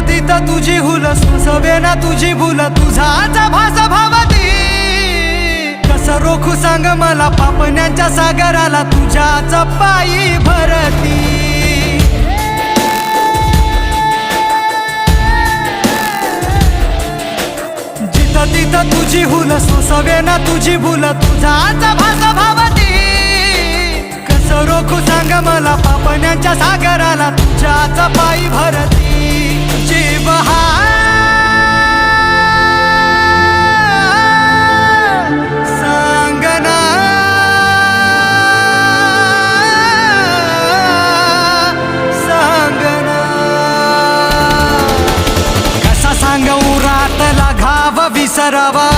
तिथं तुझी हुल सोसवे ना तुझी भूल तुझाचा भास भावती कसं रोखू सांग मला पापण्यांच्या सागराला तुझ्याच पायी भरती जिथं तिथं तुझी हुल सोसवे ना तुझी भूल तुझाच भास भावती कसं रोखू सांग मला पापण्यांच्या सागराला तुझ्याच पायी भरती जीव हा सांगना सांगना कसा सांगू रातला घाव विसरावा